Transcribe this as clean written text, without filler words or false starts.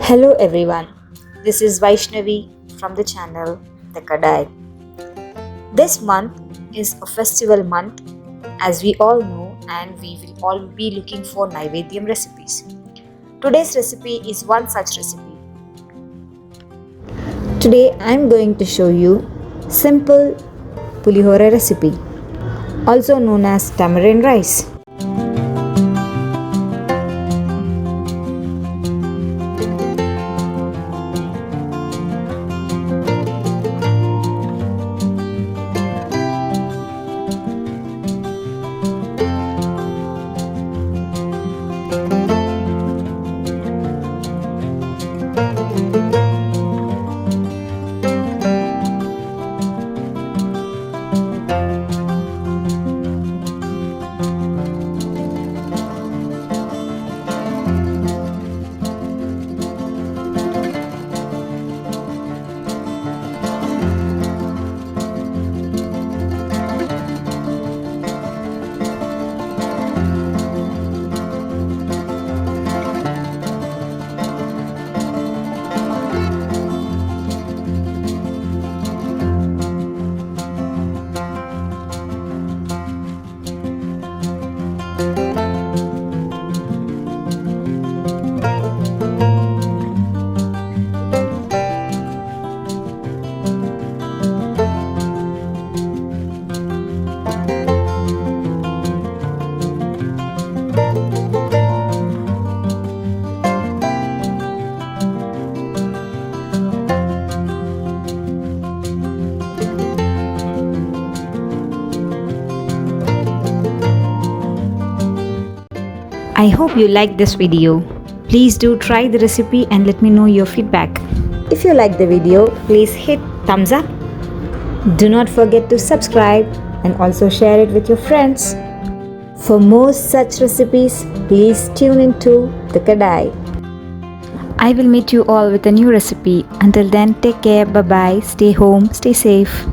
Hello everyone, this is Vaishnavi from the channel Thekadai. This month is a festival month as we all know, and we will all be looking for Naivedyam recipes. Today's recipe is one such recipe. Today I am going to show you simple Pulihora recipe, also known as tamarind rice. I hope you liked this video. Please do try the recipe and let me know your feedback. If you like the video, please hit thumbs up. Do not forget to subscribe and also share it with your friends. For more such recipes, please tune into Thekadai. I will meet you all with a new recipe. Until then, take care, bye bye, stay home, stay safe.